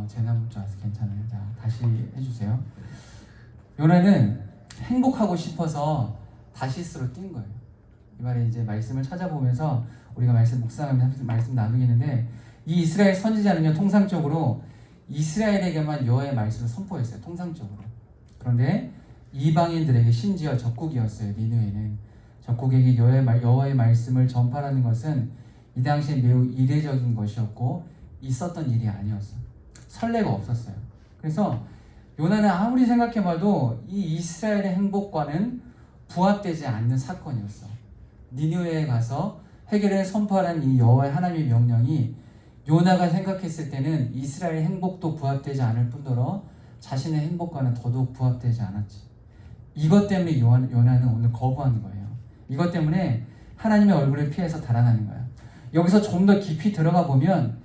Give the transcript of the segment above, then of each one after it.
재난 문자 와서 괜찮아요. 자, 다시 해주세요. 요나는 행복하고 싶어서 다시스로 뛴 거예요. 이 말에 이제 말씀을 찾아보면서 우리가 묵상하면서 말씀 나누겠는데, 이 이스라엘 선지자는요, 통상적으로 이스라엘에게만 여호와의 말씀을 선포했어요. 통상적으로. 그런데 이방인들에게, 심지어 적국이었어요. 니느웨는 적국에게 여호와의 말씀을 전파하는 것은 이 당시에 매우 이례적인 것이었고 있었던 일이 아니었어요. 선례가 없었어요. 그래서 요나는 아무리 생각해봐도 이 이스라엘의 행복과는 부합되지 않는 사건이었어. 니느웨에 가서 회개를 선포하라는 이 여호와의 하나님의 명령이 요나가 생각했을 때는 이스라엘의 행복도 부합되지 않을 뿐더러 자신의 행복과는 더더욱 부합되지 않았지. 이것 때문에 요나는 오늘 거부하는 거예요. 이것 때문에 하나님의 얼굴을 피해서 달아나는 거야. 여기서 좀 더 깊이 들어가 보면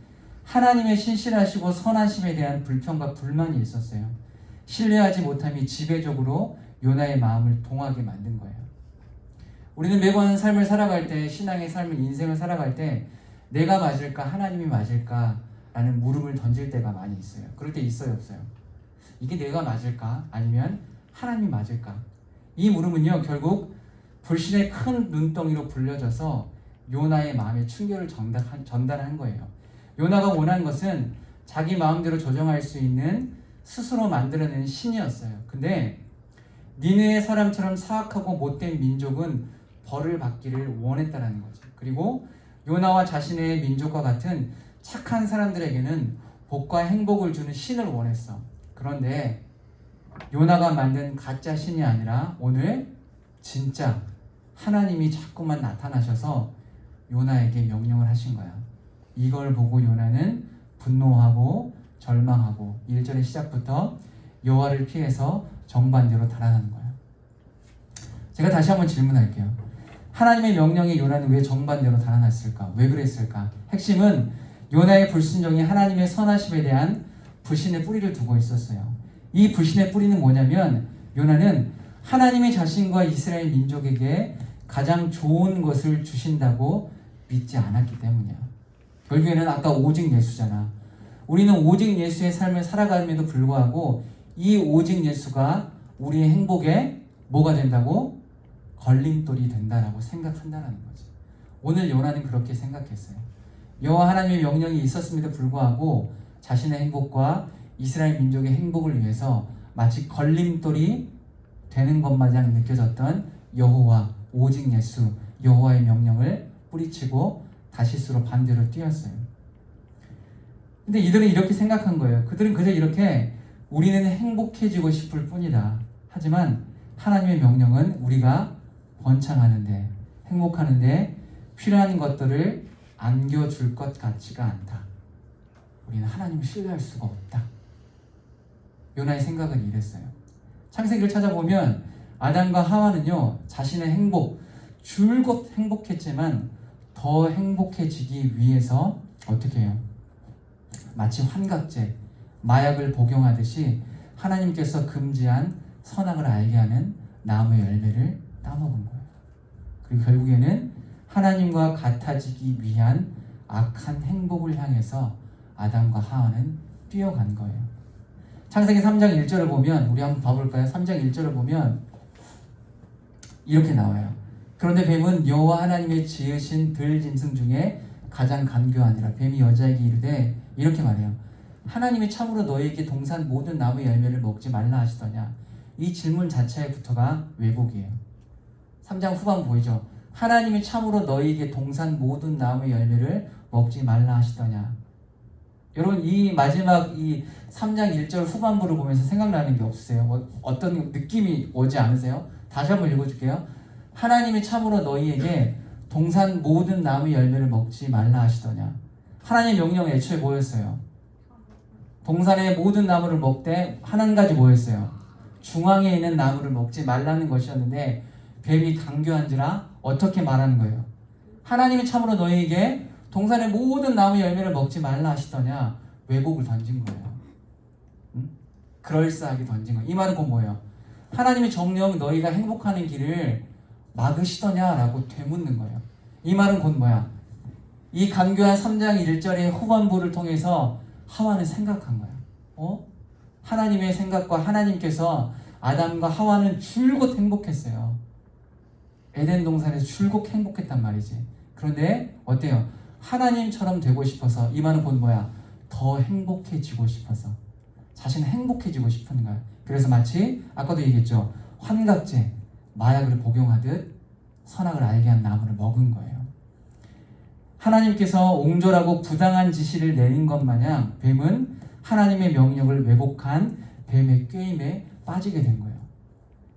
하나님의 신실하시고 선하심에 대한 불평과 불만이 있었어요. 신뢰하지 못함이 지배적으로 요나의 마음을 동하게 만든 거예요. 우리는 매번 삶을 살아갈 때, 신앙의 삶을, 인생을 살아갈 때 내가 맞을까 하나님이 맞을까 라는 물음을 던질 때가 많이 있어요. 그럴 때 있어요, 없어요? 이게 내가 맞을까 아니면 하나님이 맞을까? 이 물음은요, 결국 불신의 큰 눈덩이로 불려져서 요나의 마음에 충격을 전달한 거예요. 요나가 원한 것은 자기 마음대로 조정할 수 있는, 스스로 만들어낸 신이었어요. 근데 니느웨 사람처럼 사악하고 못된 민족은 벌을 받기를 원했다라는 거죠. 그리고 요나와 자신의 민족과 같은 착한 사람들에게는 복과 행복을 주는 신을 원했어. 그런데 요나가 만든 가짜 신이 아니라 오늘 진짜 하나님이 자꾸만 나타나셔서 요나에게 명령을 하신 거야. 이걸 보고 요나는 분노하고 절망하고 1절의 시작부터 여호와를 피해서 정반대로 달아나는 거야. 제가 다시 한번 질문할게요. 하나님의 명령에 요나는 왜 정반대로 달아났을까? 왜 그랬을까? 핵심은 요나의 불순종이 하나님의 선하심에 대한 불신의 뿌리를 두고 있었어요. 이 불신의 뿌리는 뭐냐면, 요나는 하나님이 자신과 이스라엘 민족에게 가장 좋은 것을 주신다고 믿지 않았기 때문이야. 결국에는 아까 오직 예수잖아. 우리는 오직 예수의 삶을 살아감에도 불구하고 이 오직 예수가 우리의 행복에 뭐가 된다고? 걸림돌이 된다라고 생각한다는 거지. 오늘 요나는 그렇게 생각했어요. 여호와 하나님의 명령이 있었음에도 불구하고 자신의 행복과 이스라엘 민족의 행복을 위해서 마치 걸림돌이 되는 것 마냥 느껴졌던 여호와, 오직 예수, 여호와의 명령을 뿌리치고 다시스로 반대로 뛰었어요. 근데 이들은 이렇게 생각한 거예요. 그들은 그저 이렇게 우리는 행복해지고 싶을 뿐이다. 하지만 하나님의 명령은 우리가 번창하는데, 행복하는데 필요한 것들을 안겨줄 것 같지가 않다. 우리는 하나님을 신뢰할 수가 없다. 요나의 생각은 이랬어요. 창세기를 찾아보면 아담과 하와는요, 자신의 행복, 줄곧 행복했지만 더 행복해지기 위해서 어떻게 해요? 마치 환각제, 마약을 복용하듯이 하나님께서 금지한 선악을 알게 하는 나무의 열매를 따먹은 거예요. 그리고 결국에는 하나님과 같아지기 위한 악한 행복을 향해서 아담과 하와는 뛰어간 거예요. 창세기 3장 1절을 보면, 우리 한번 봐볼까요? 3장 1절을 보면 이렇게 나와요. 그런데 뱀은 여호와 하나님의 지으신 들짐승 중에 가장 간교하니라. 뱀이 여자에게 이르되 이렇게 말해요. 하나님이 참으로 너희에게 동산 모든 나무 열매를 먹지 말라 하시더냐. 이 질문 자체부터가 왜곡이에요. 3장 후반 보이죠? 하나님이 참으로 너희에게 동산 모든 나무 열매를 먹지 말라 하시더냐. 여러분, 이 마지막 이 3장 1절 후반부를 보면서 생각나는 게 없으세요? 어떤 느낌이 오지 않으세요? 다시 한번 읽어줄게요. 하나님이 참으로 너희에게 동산 모든 나무 열매를 먹지 말라 하시더냐. 하나님의 명령은 애초에 뭐였어요? 동산의 모든 나무를 먹되 한 가지 뭐였어요? 중앙에 있는 나무를 먹지 말라는 것이었는데, 뱀이 강교한지라 어떻게 말하는 거예요? 하나님이 참으로 너희에게 동산의 모든 나무 열매를 먹지 말라 하시더냐. 왜곡을 던진 거예요. 응? 그럴싸하게 던진 거예요. 이 말은 곧 뭐예요? 하나님이 정녕 너희가 행복하는 길을 막으시더냐라고 되묻는 거예요. 이 말은 곧 뭐야? 이 간교한 3장 1절의 후반부를 통해서 하와는 생각한 거야. 하나님의 생각과 하나님께서 아담과 하와는 줄곧 행복했어요. 에덴 동산에서 줄곧 행복했단 말이지. 그런데 어때요? 하나님처럼 되고 싶어서, 이 말은 곧 뭐야? 더 행복해지고 싶어서, 자신은 행복해지고 싶은 거야. 그래서 마치 아까도 얘기했죠. 환각제, 마약을 복용하듯 선악을 알게 한 나무를 먹은 거예요. 하나님께서 옹졸하고 부당한 지시를 내린 것 마냥 뱀은 하나님의 명령을 왜곡한 뱀의 꾀임에 빠지게 된 거예요.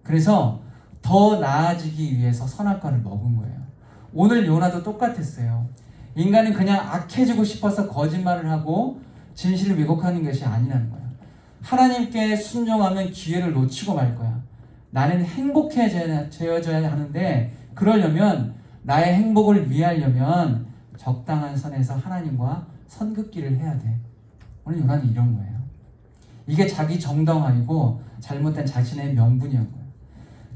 그래서 더 나아지기 위해서 선악과를 먹은 거예요. 오늘 요나도 똑같았어요. 인간은 그냥 악해지고 싶어서 거짓말을 하고 진실을 왜곡하는 것이 아니라는 거예요. 하나님께 순종하면 기회를 놓치고 말 거야. 나는 행복해져야 하는데, 그러려면, 나의 행복을 위하려면 적당한 선에서 하나님과 선긋기를 해야 돼. 오늘 요나는 이런 거예요. 이게 자기 정당화이고 잘못된 자신의 명분이었고요.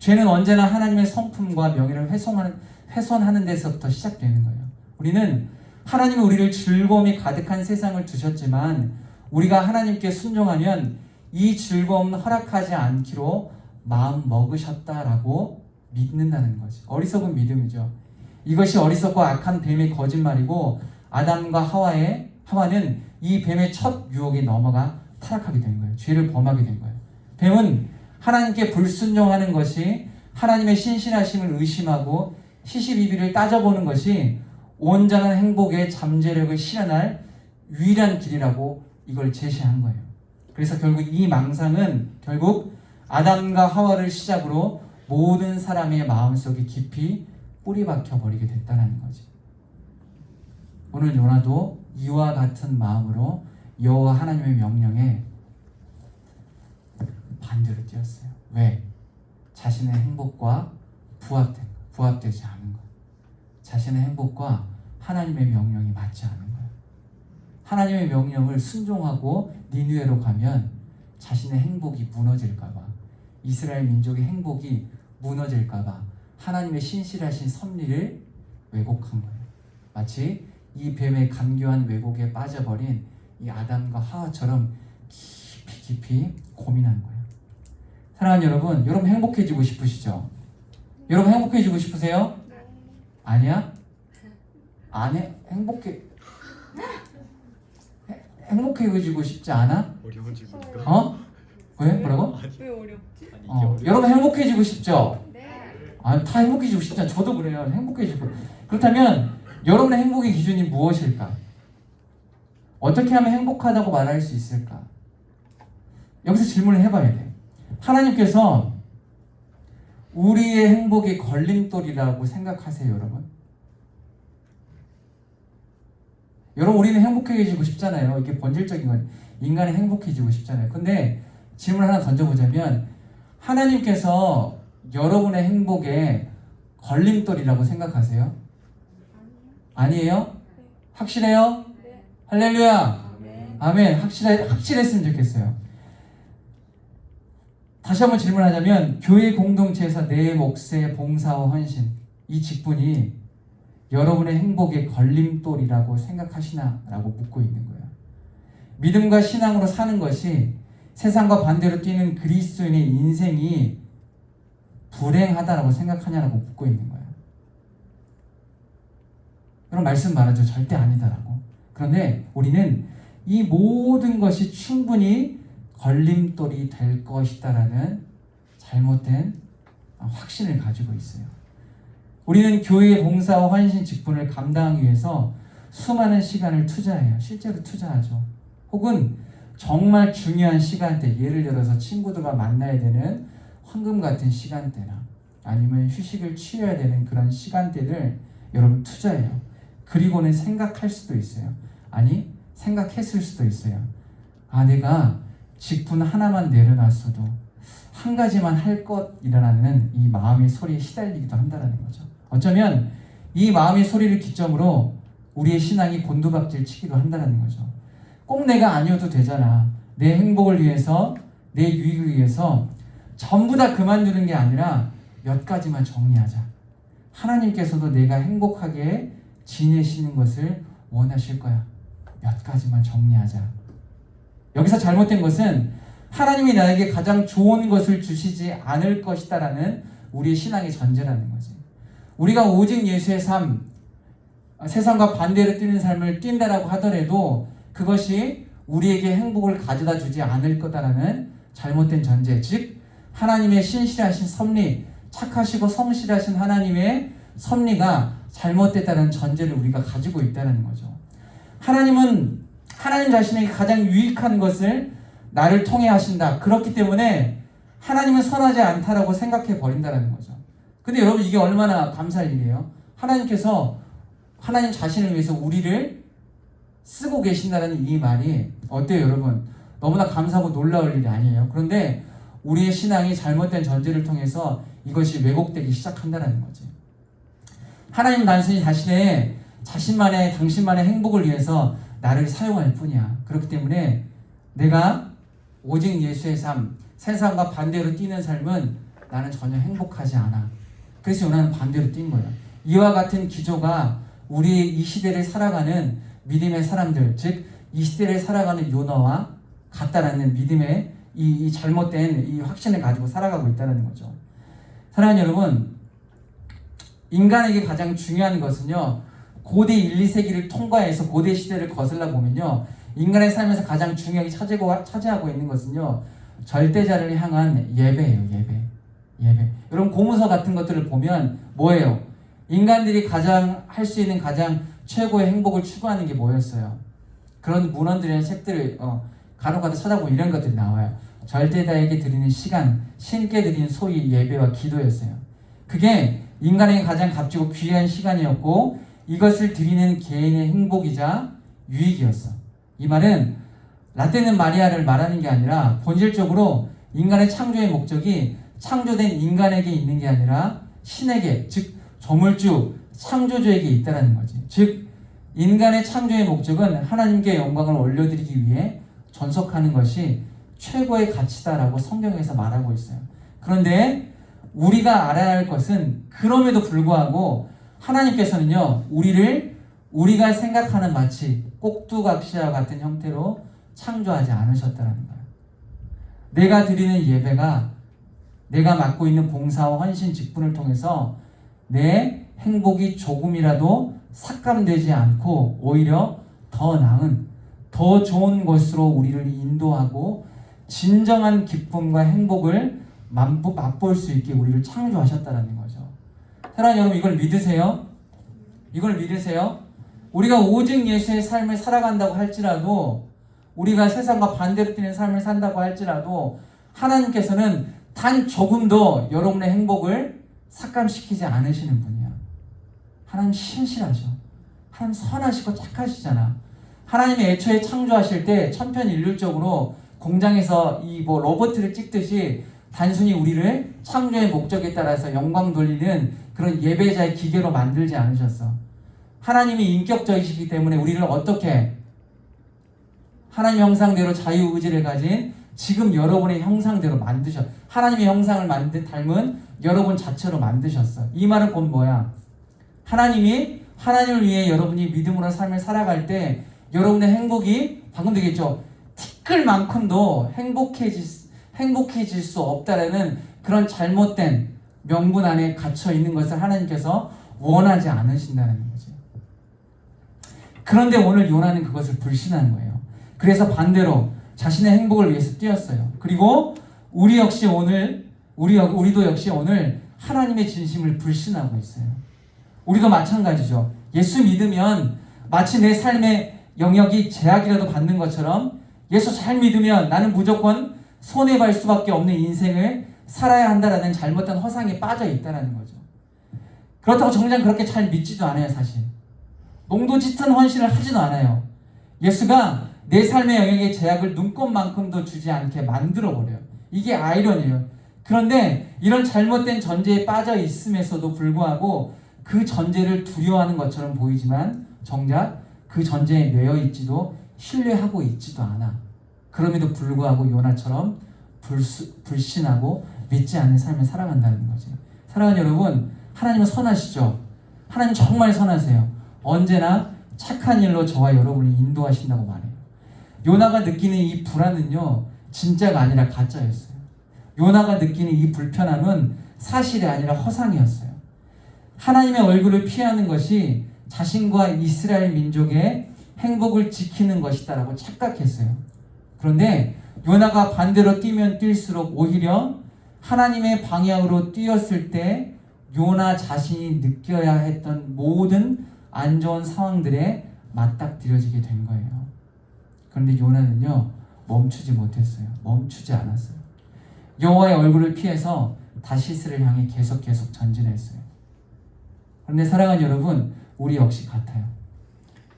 죄는 언제나 하나님의 성품과 명예를 훼손하는 데서부터 시작되는 거예요. 우리는 하나님이 우리를 즐거움이 가득한 세상을 두셨지만, 우리가 하나님께 순종하면 이 즐거움은 허락하지 않기로 마음 먹으셨다라고 믿는다는 거지. 어리석은 믿음이죠. 이것이 어리석고 악한 뱀의 거짓말이고, 아담과 하와는 이 뱀의 첫 유혹에 넘어가 타락하게 된 거예요. 죄를 범하게 된 거예요. 뱀은 하나님께 불순종하는 것이, 하나님의 신실하심을 의심하고 시시비비를 따져보는 것이 온전한 행복의 잠재력을 실현할 유일한 길이라고 이걸 제시한 거예요. 그래서 결국 이 망상은 결국 아담과 하와를 시작으로 모든 사람의 마음속에 깊이 뿌리 박혀 버리게 됐다는 거지. 오늘 요나도 이와 같은 마음으로 여호와 하나님의 명령에 반대로 뛰었어요. 왜? 자신의 행복과 부합되지 않은 거예요. 자신의 행복과 하나님의 명령이 맞지 않은 거예요. 하나님의 명령을 순종하고 니느웨로 가면 자신의 행복이 무너질까 봐, 이스라엘 민족의 행복이 무너질까 봐 하나님의 신실하신 섭리를 왜곡한 거예요. 마치 이 뱀의 간교한 왜곡에 빠져버린 이 아담과 하와처럼 깊이 고민한 거예요. 사랑하는 여러분 행복해지고 싶으시죠? 여러분 행복해지고 싶으세요? 아니야? 안 해? 행복해지고 싶지 않아? 어려운 질문인가? 왜? 뭐라고? 왜 어렵지? 여러분 행복해지고 싶죠? 네. 다 행복해지고 싶잖아. 저도 그래요. 행복해지고. 그렇다면 여러분의 행복의 기준이 무엇일까? 어떻게 하면 행복하다고 말할 수 있을까? 여기서 질문을 해봐야 돼. 하나님께서 우리의 행복의 걸림돌이라고 생각하세요, 여러분? 여러분, 우리는 행복해지고 싶잖아요. 이게 본질적인 건 인간이 행복해지고 싶잖아요. 근데 질문 하나 던져보자면, 하나님께서 여러분의 행복의 걸림돌이라고 생각하세요? 아니에요? 확실해요? 네. 할렐루야! 네. 아멘. 확실했으면 좋겠어요. 다시 한번 질문하자면, 교회 공동체에서 내 몫의 봉사와 헌신, 이 직분이 여러분의 행복의 걸림돌이라고 생각하시나라고 묻고 있는 거예요. 믿음과 신앙으로 사는 것이 세상과 반대로 뛰는 그리스도인의 인생이 불행하다라고 생각하냐라고 묻고 있는 거예요. 그런 말씀 말하죠. 절대 아니다라고. 그런데 우리는 이 모든 것이 충분히 걸림돌이 될 것이다라는 잘못된 확신을 가지고 있어요. 우리는 교회의 봉사와 헌신 직분을 감당하기 위해서 수많은 시간을 투자해요. 실제로 투자하죠. 혹은 정말 중요한 시간대, 예를 들어서 친구들과 만나야 되는 황금 같은 시간대나 아니면 휴식을 취해야 되는 그런 시간대를 여러분 투자해요. 그리고는 생각할 수도 있어요. 아니, 생각했을 수도 있어요. 내가 직분 하나만 내려놨어도 한 가지만 할 것이라는 이 마음의 소리에 시달리기도 한다는 거죠. 어쩌면 이 마음의 소리를 기점으로 우리의 신앙이 곤두박질 치기도 한다는 거죠. 꼭 내가 아니어도 되잖아. 내 행복을 위해서, 내 유익을 위해서 전부 다 그만두는 게 아니라 몇 가지만 정리하자. 하나님께서도 내가 행복하게 지내시는 것을 원하실 거야. 몇 가지만 정리하자. 여기서 잘못된 것은 하나님이 나에게 가장 좋은 것을 주시지 않을 것이다라는 우리의 신앙의 전제라는 거지. 우리가 오직 예수의 삶, 세상과 반대로 뛰는 삶을 뛴다라고 하더라도 그것이 우리에게 행복을 가져다 주지 않을 거다라는 잘못된 전제, 즉 하나님의 신실하신 섭리, 착하시고 성실하신 하나님의 섭리가 잘못됐다는 전제를 우리가 가지고 있다는 거죠. 하나님은 하나님 자신에게 가장 유익한 것을 나를 통해 하신다. 그렇기 때문에 하나님은 선하지 않다라고 생각해 버린다는 거죠. 근데 여러분, 이게 얼마나 감사할 일이에요. 하나님께서 하나님 자신을 위해서 우리를 쓰고 계신다는 이 말이 어때요, 여러분? 너무나 감사하고 놀라울 일이 아니에요. 그런데 우리의 신앙이 잘못된 전제를 통해서 이것이 왜곡되기 시작한다는 거지. 하나님은 단순히 자신만의 당신만의 행복을 위해서 나를 사용할 뿐이야. 그렇기 때문에 내가 오직 예수의 삶, 세상과 반대로 뛰는 삶은 나는 전혀 행복하지 않아. 그래서 요나는 반대로 뛴 거야. 이와 같은 기조가 우리 이 시대를 살아가는 믿음의 사람들, 즉 이 시대를 살아가는 요나와 같다라는 믿음의 이 잘못된 이 확신을 가지고 살아가고 있다는 거죠. 사랑하는 여러분, 인간에게 가장 중요한 것은요, 고대 1, 2세기를 통과해서 고대 시대를 거슬러 보면요, 인간의 삶에서 가장 중요하게 차지하고 있는 것은요, 절대자를 향한 예배예요. 예배. 여러분, 고무서 같은 것들을 보면 뭐예요? 인간들이 가장 할 수 있는 가장 최고의 행복을 추구하는 게 뭐였어요? 그런 문헌들이나 책들을 간혹가다 찾아보면 이런 것들이 나와요. 절대자에게 드리는 시간, 신께 드리는 소위 예배와 기도였어요. 그게 인간에게 가장 값지고 귀한 시간이었고 이것을 드리는 개인의 행복이자 유익이었어. 이 말은 라떼는 마리아를 말하는 게 아니라 본질적으로 인간의 창조의 목적이 창조된 인간에게 있는 게 아니라 신에게, 즉 조물주, 창조주에게 있다는 거지. 즉 인간의 창조의 목적은 하나님께 영광을 올려드리기 위해 전속하는 것이 최고의 가치다라고 성경에서 말하고 있어요. 그런데 우리가 알아야 할 것은 그럼에도 불구하고 하나님께서는요, 우리가 생각하는 마치 꼭두각시와 같은 형태로 창조하지 않으셨다는 거예요. 내가 드리는 예배가 내가 맡고 있는 봉사와 헌신 직분을 통해서 내 행복이 조금이라도 삭감되지 않고 오히려 더 나은, 더 좋은 것으로 우리를 인도하고 진정한 기쁨과 행복을 맛볼 수 있게 우리를 창조하셨다는 거죠. 사랑하는 여러분, 이걸 믿으세요? 이걸 믿으세요? 우리가 오직 예수의 삶을 살아간다고 할지라도, 우리가 세상과 반대로 뛰는 삶을 산다고 할지라도 하나님께서는 단 조금도 여러분의 행복을 삭감시키지 않으시는 분이야. 하나님 신실하셔. 하나님 선하시고 착하시잖아. 하나님이 애초에 창조하실 때 천편일률적으로 공장에서 로봇을 찍듯이 단순히 우리를 창조의 목적에 따라서 영광 돌리는 그런 예배자의 기계로 만들지 않으셨어. 하나님이 인격적이시기 때문에 우리를 어떻게 하나님 형상대로 자유의지를 가진 지금 여러분의 형상대로 하나님의 형상을 닮은 여러분 자체로 만드셨어. 이 말은 곧 뭐야? 하나님이 하나님을 위해 여러분이 믿음으로 삶을 살아갈 때 여러분의 행복이 방금 얘기했죠. 티끌만큼도 행복해질 수 없다라는 그런 잘못된 명분 안에 갇혀 있는 것을 하나님께서 원하지 않으신다는 거죠. 그런데 오늘 요나는 그것을 불신한 거예요. 그래서 반대로 자신의 행복을 위해서 뛰었어요. 그리고 우리도 역시 오늘 하나님의 진심을 불신하고 있어요. 우리도 마찬가지죠. 예수 믿으면 마치 내 삶의 영역이 제약이라도 받는 것처럼 예수 잘 믿으면 나는 무조건 손해볼 수밖에 없는 인생을 살아야 한다라는 잘못된 허상에 빠져 있다는 거죠. 그렇다고 정작 그렇게 잘 믿지도 않아요, 사실. 농도 짙은 헌신을 하지도 않아요. 예수가 내 삶의 영역에 제약을 눈꼽만큼도 주지 않게 만들어버려요. 이게 아이러니예요. 그런데 이런 잘못된 전제에 빠져 있음에서도 불구하고 그 전제를 두려워하는 것처럼 보이지만 정작 그 전제에 매여 있지도 신뢰하고 있지도 않아. 그럼에도 불구하고 요나처럼 불신하고 믿지 않는 삶을 살아간다는 거죠. 사랑하는 여러분, 하나님은 선하시죠? 하나님 정말 선하세요. 언제나 착한 일로 저와 여러분을 인도하신다고 말해요. 요나가 느끼는 이 불안은요, 진짜가 아니라 가짜였어요. 요나가 느끼는 이 불편함은 사실이 아니라 허상이었어요. 하나님의 얼굴을 피하는 것이 자신과 이스라엘 민족의 행복을 지키는 것이다라고 착각했어요. 그런데 요나가 반대로 뛰면 뛸수록 오히려 하나님의 방향으로 뛰었을 때 요나 자신이 느껴야 했던 모든 안 좋은 상황들에 맞닥뜨려지게 된 거예요. 그런데 요나는요, 멈추지 못했어요. 멈추지 않았어요. 여호와의 얼굴을 피해서 다시스를 향해 계속 전진했어요. 그런데 사랑하는 여러분, 우리 역시 같아요.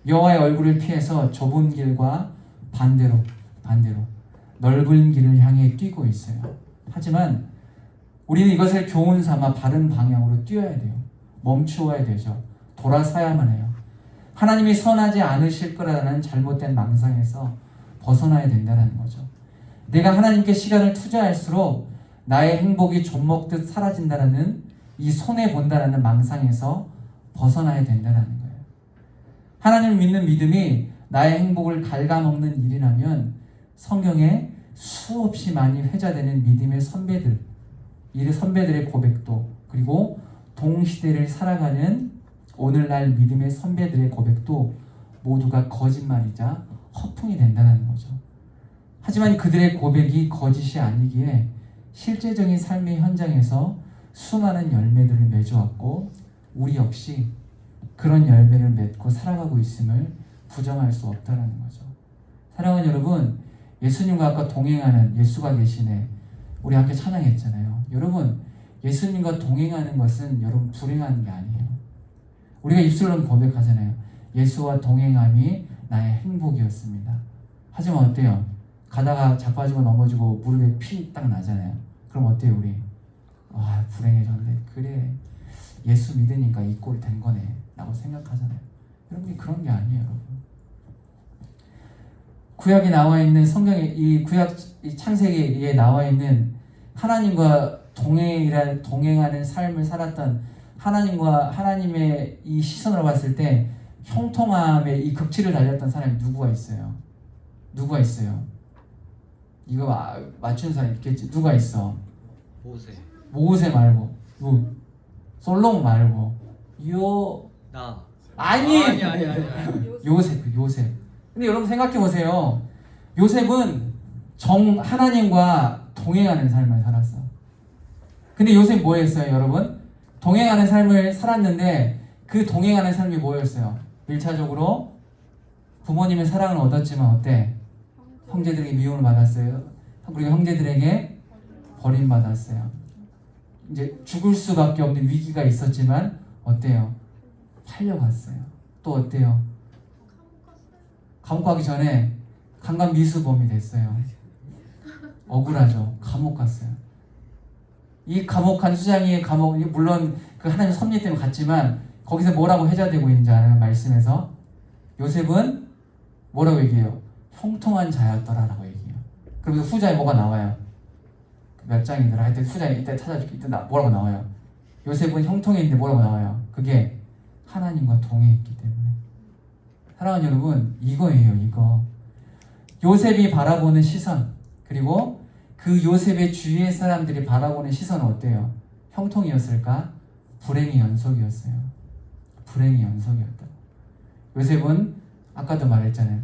여호와의 얼굴을 피해서 좁은 길과 반대로 넓은 길을 향해 뛰고 있어요. 하지만 우리는 이것을 교훈 삼아 바른 방향으로 뛰어야 돼요. 멈추어야 되죠. 돌아서야만 해요. 하나님이 선하지 않으실 거라는 잘못된 망상에서 벗어나야 된다는 거죠. 내가 하나님께 시간을 투자할수록 나의 행복이 좀 먹듯 사라진다는 이 손해본다라는 망상에서 벗어나야 된다는 거예요. 하나님을 믿는 믿음이 나의 행복을 갉아먹는 일이라면 성경에 수없이 많이 회자되는 믿음의 선배들, 이 선배들의 고백도, 그리고 동시대를 살아가는 오늘날 믿음의 선배들의 고백도 모두가 거짓말이자 허풍이 된다는 거죠. 하지만 그들의 고백이 거짓이 아니기에 실제적인 삶의 현장에서 수많은 열매들을 맺어왔고 우리 역시 그런 열매를 맺고 살아가고 있음을 부정할 수 없다는 거죠. 사랑하는 여러분, 예수님과 아까 동행하는 예수가 계시네, 우리 함께 찬양했잖아요. 여러분, 예수님과 동행하는 것은 여러분 불행한 게 아니에요. 우리가 입술로는 고백하잖아요. 예수와 동행함이 나의 행복이었습니다. 하지만 어때요? 가다가 자빠지고 넘어지고 무릎에 피 딱 나잖아요. 그럼 어때요 우리? 와, 불행해졌네. 그래, 예수 믿으니까 이 꼴 된 거네 라고 생각하잖아요. 여러분이 그런 게 아니에요. 여러분, 구약에 나와 있는 성경에, 이 구약 이 창세기에 나와 있는 하나님과 동행하는 삶을 살았던 하나님과 하나님의 이 시선으로 봤을 때 형통함의 이 극치를 달렸던 사람이 누구가 있어요? 누가 있어요? 이거 맞추는 사람 있겠지? 누가 있어? 모세 말고, 솔로몬 말고, 나. 아니. 아니. 요셉. 근데 여러분 생각해 보세요. 요셉은 하나님과 동행하는 삶을 살았어. 근데 요셉 뭐 했어요, 여러분? 동행하는 삶을 살았는데 그 동행하는 삶이 뭐였어요? 1차적으로 부모님의 사랑을 얻었지만 어때? 형제들에게 미움을 받았어요. 그리고 형제들에게 버림받았어요. 이제 죽을 수밖에 없는 위기가 있었지만 어때요? 팔려갔어요. 또 어때요? 감옥 가기 전에 강간 미수범이 됐어요. 억울하죠. 감옥 갔어요. 이 감옥 간 수장이의 감옥, 물론 그 하나님 섭리 때문에 갔지만 거기서 뭐라고 회자되고 있는지 알아요? 말씀에서 요셉은 뭐라고 얘기해요? 형통한 자였더라라고 얘기해요. 그러면서 후자에 뭐가 나와요? 몇 장이더라? 하여튼 후자에 이따 찾아줄게. 이따 뭐라고 나와요? 요셉은 형통했는데 뭐라고 나와요? 그게 하나님과 동행했기 때문에. 사랑하는 여러분, 이거예요. 이거 요셉이 바라보는 시선, 그리고 그 요셉의 주위의 사람들이 바라보는 시선은 어때요? 형통이었을까? 불행의 연속이었어요. 불행의 연속이었다. 요셉은 아까도 말했잖아요.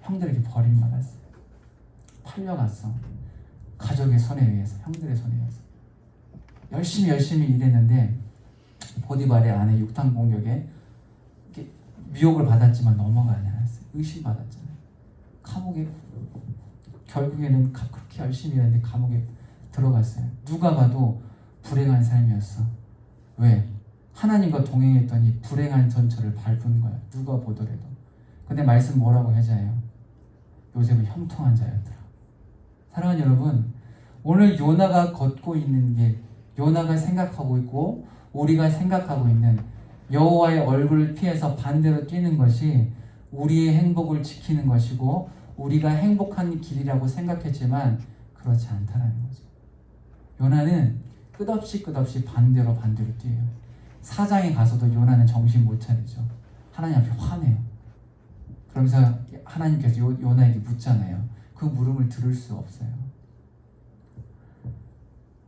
형들에게 버림받았어요. 팔려갔어. 가족의 손에 의해서, 형들의 손에 의해서. 열심히 일했는데 보디발의 아내 육탄 공격에 미혹을 받았지만 넘어가지 않았어요. 의심받았잖아요. 감옥에, 결국에는 그렇게 열심히 일했는데 감옥에 들어갔어요. 누가 봐도 불행한 삶이었어. 왜? 하나님과 동행했더니 불행한 전철을 밟은 거야. 누가 보더라도. 근데 말씀 뭐라고 해자해요? 요셉은 형통한 자였더라. 사랑하는 여러분, 오늘 요나가 걷고 있는 게, 요나가 생각하고 있고 우리가 생각하고 있는 여호와의 얼굴을 피해서 반대로 뛰는 것이 우리의 행복을 지키는 것이고 우리가 행복한 길이라고 생각했지만 그렇지 않다는 거죠. 요나는 끝없이 반대로 뛰어요. 사장에 가서도 요나는 정신 못 차리죠. 하나님 앞에 화내요. 그러면서 하나님께서 요나에게 묻잖아요. 그 물음을 들을 수 없어요.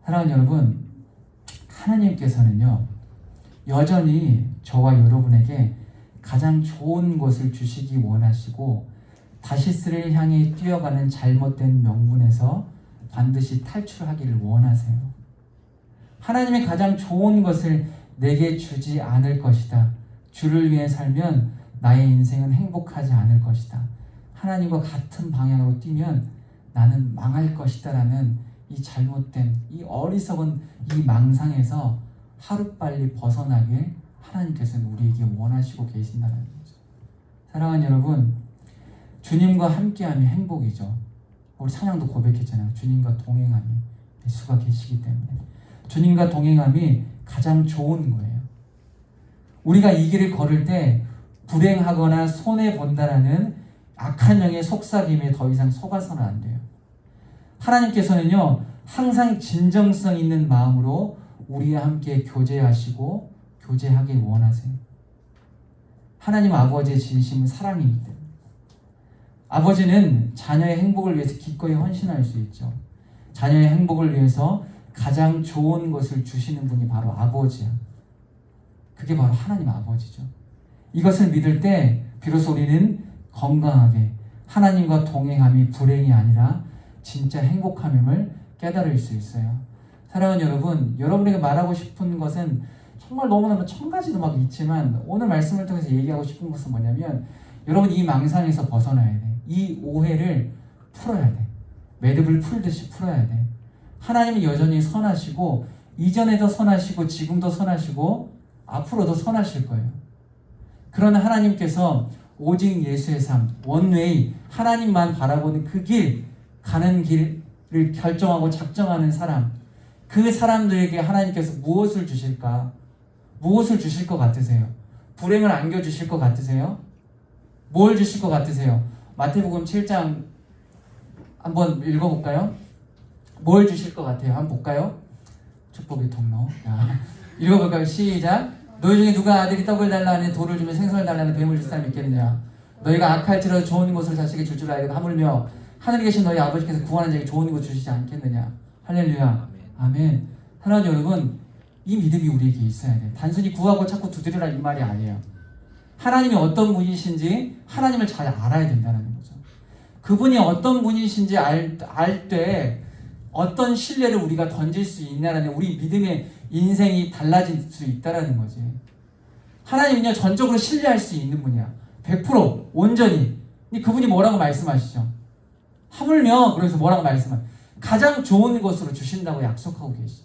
사랑하는 여러분, 하나님께서는요 여전히 저와 여러분에게 가장 좋은 것을 주시기 원하시고 다시스를 향해 뛰어가는 잘못된 명분에서 반드시 탈출하기를 원하세요. 하나님이 가장 좋은 것을 내게 주지 않을 것이다. 주를 위해 살면 나의 인생은 행복하지 않을 것이다. 하나님과 같은 방향으로 뛰면 나는 망할 것이다 라는 이 잘못된, 이 어리석은 이 망상에서 하루빨리 벗어나길 하나님께서는 우리에게 원하시고 계신다는 거죠. 사랑하는 여러분, 주님과 함께함이 행복이죠. 우리 찬양도 고백했잖아요. 주님과 동행함이 예수가 계시기 때문에 주님과 동행함이 가장 좋은 거예요. 우리가 이 길을 걸을 때 불행하거나 손해본다라는 악한 영의 속삭임에 더 이상 속아서는 안 돼요. 하나님께서는요 항상 진정성 있는 마음으로 우리와 함께 교제하시고 교제하길 원하세요. 하나님 아버지의 진심은 사랑이기 때문에 아버지는 자녀의 행복을 위해서 기꺼이 헌신할 수 있죠. 자녀의 행복을 위해서 가장 좋은 것을 주시는 분이 바로 아버지야. 그게 바로 하나님 아버지죠. 이것을 믿을 때 비로소 우리는 건강하게 하나님과 동행함이 불행이 아니라 진짜 행복함임을 깨달을 수 있어요. 사랑하는 여러분, 여러분에게 말하고 싶은 것은 정말 너무나 천 가지도 막 있지만 오늘 말씀을 통해서 얘기하고 싶은 것은 뭐냐면 여러분 이 망상에서 벗어나야 돼. 이 오해를 풀어야 돼. 매듭을 풀듯이 풀어야 돼. 하나님은 여전히 선하시고 이전에도 선하시고 지금도 선하시고 앞으로도 선하실 거예요. 그러나 하나님께서 오직 예수의 삶, 원웨이, 하나님만 바라보는 그 길, 가는 길을 결정하고 작정하는 사람, 그 사람들에게 하나님께서 무엇을 주실까? 무엇을 주실 것 같으세요? 불행을 안겨주실 것 같으세요? 뭘 주실 것 같으세요? 마태복음 7장 한번 읽어볼까요? 뭘 주실 것 같아요? 한번 볼까요? 축복의 통로. 읽어볼까요? 시작. 너희 중에 누가 아들이 떡을 달라 하니 돌을 주면 생선을 달라는 뱀을 줄 사람이 있겠느냐? 너희가 악할지라도 좋은 것을 자식에게 줄 줄 알고 하물며 하늘에 계신 너희 아버지께서 구하는 자에게 좋은 것 주시지 않겠느냐? 할렐루야. 아멘. 하나님 여러분, 이 믿음이 우리에게 있어야 돼요. 단순히 구하고 찾고 두드리라 이 말이 아니에요. 하나님이 어떤 분이신지 하나님을 잘 알아야 된다는 거죠. 그분이 어떤 분이신지 알 때 어떤 신뢰를 우리가 던질 수 있냐라는 우리 믿음의 인생이 달라질 수 있다라는 거지. 하나님은요 전적으로 신뢰할 수 있는 분이야. 100% 온전히. 근데 그분이 뭐라고 말씀하시죠? 하물며 그래서 뭐라고 말씀하세요? 가장 좋은 것으로 주신다고 약속하고 계시죠.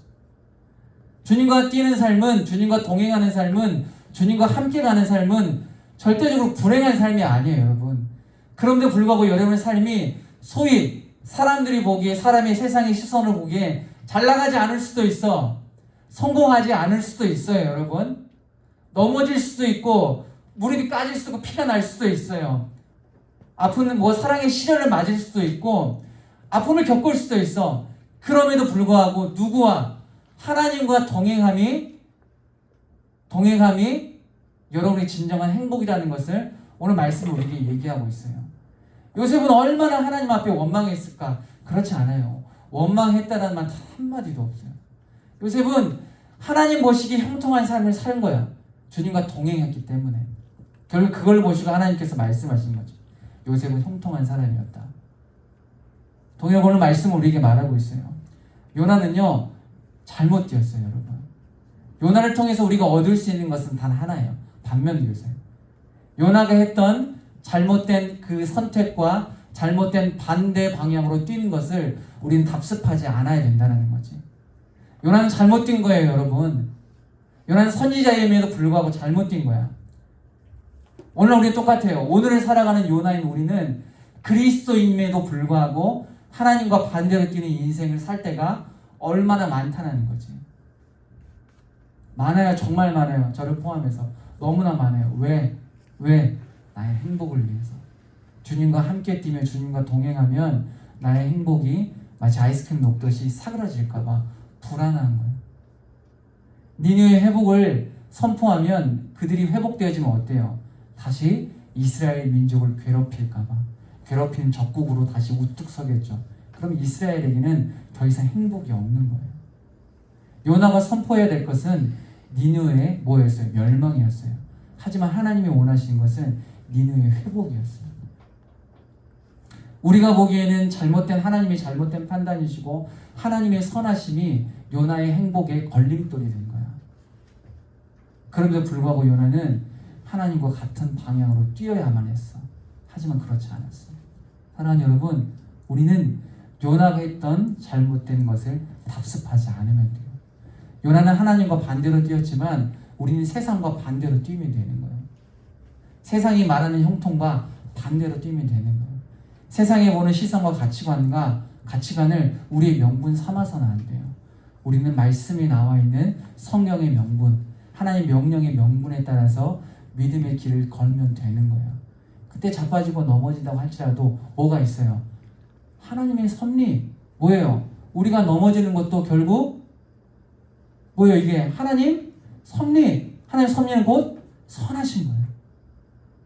주님과 뛰는 삶은, 주님과 동행하는 삶은, 주님과 함께 가는 삶은 절대적으로 불행한 삶이 아니에요, 여러분. 그런데 불구하고 여러분의 삶이 소위 사람들이 보기에, 사람의 세상의 시선을 보기에 잘 나가지 않을 수도 있어. 성공하지 않을 수도 있어요, 여러분. 넘어질 수도 있고 무릎이 까질 수도 있고 피가 날 수도 있어요. 아픈 사랑의 시련을 맞을 수도 있고 아픔을 겪을 수도 있어. 그럼에도 불구하고 누구와 하나님과 동행함이 여러분의 진정한 행복이라는 것을 오늘 말씀을 우리에게 얘기하고 있어요. 요셉은 얼마나 하나님 앞에 원망했을까? 그렇지 않아요. 원망했다는 말 한마디도 없어요. 요셉은 하나님 보시기에 형통한 삶을 산 거야. 주님과 동행했기 때문에. 결국 그걸 보시고 하나님께서 말씀하신 거죠. 요셉은 형통한 사람이었다. 동일하게 오늘 말씀을 우리에게 말하고 있어요. 요나는요 잘못 뛰었어요, 여러분. 요나를 통해서 우리가 얻을 수 있는 것은 단 하나예요. 반면 교사예요. 요나가 했던 잘못된 그 선택과 잘못된 반대 방향으로 뛰는 것을 우리는 답습하지 않아야 된다는 거지. 요나는 잘못 뛴 거예요, 여러분. 요나는 선지자임에도 불구하고 잘못 뛴 거야. 오늘 우리 똑같아요. 오늘을 살아가는 요나인 우리는 그리스도임에도 불구하고 하나님과 반대로 뛰는 인생을 살 때가 얼마나 많다는 거지. 많아요. 정말 많아요. 저를 포함해서. 너무나 많아요. 왜? 나의 행복을 위해서. 주님과 함께 뛰며 주님과 동행하면 나의 행복이 마치 아이스크림 녹듯이 사그라질까봐 불안한 거예요. 니느의 회복을 선포하면 그들이 회복되어지면 어때요? 다시 이스라엘 민족을 괴롭힐까봐, 괴롭히는 적국으로 다시 우뚝 서겠죠. 그럼 이스라엘에게는 더 이상 행복이 없는 거예요. 요나가 선포해야 될 것은 니느웨의 뭐였어요? 멸망이었어요. 하지만 하나님이 원하시는 것은 니느웨의 회복이었어요. 우리가 보기에는 잘못된 하나님이 잘못된 판단이시고 하나님의 선하심이 요나의 행복에 걸림돌이 된 거야. 그럼에도 불구하고 요나는 하나님과 같은 방향으로 뛰어야만 했어. 하지만 그렇지 않았어. 사랑하는 여러분, 우리는 요나가 했던 잘못된 것을 답습하지 않으면 돼요. 요나는 하나님과 반대로 뛰었지만 우리는 세상과 반대로 뛰면 되는 거예요. 세상이 말하는 형통과 반대로 뛰면 되는 거예요. 세상에 보는 시선과 가치관을 우리의 명분 삼아서는 안 돼요. 우리는 말씀이 나와 있는 성경의 명분, 하나님 명령의 명분에 따라서 믿음의 길을 걸면 되는 거예요. 그때 자빠지고 넘어진다고 할지라도 뭐가 있어요? 하나님의 섭리. 뭐예요? 우리가 넘어지는 것도 결국 뭐예요? 이게 하나님 섭리. 하나님 섭리는 곧 선하신 거예요.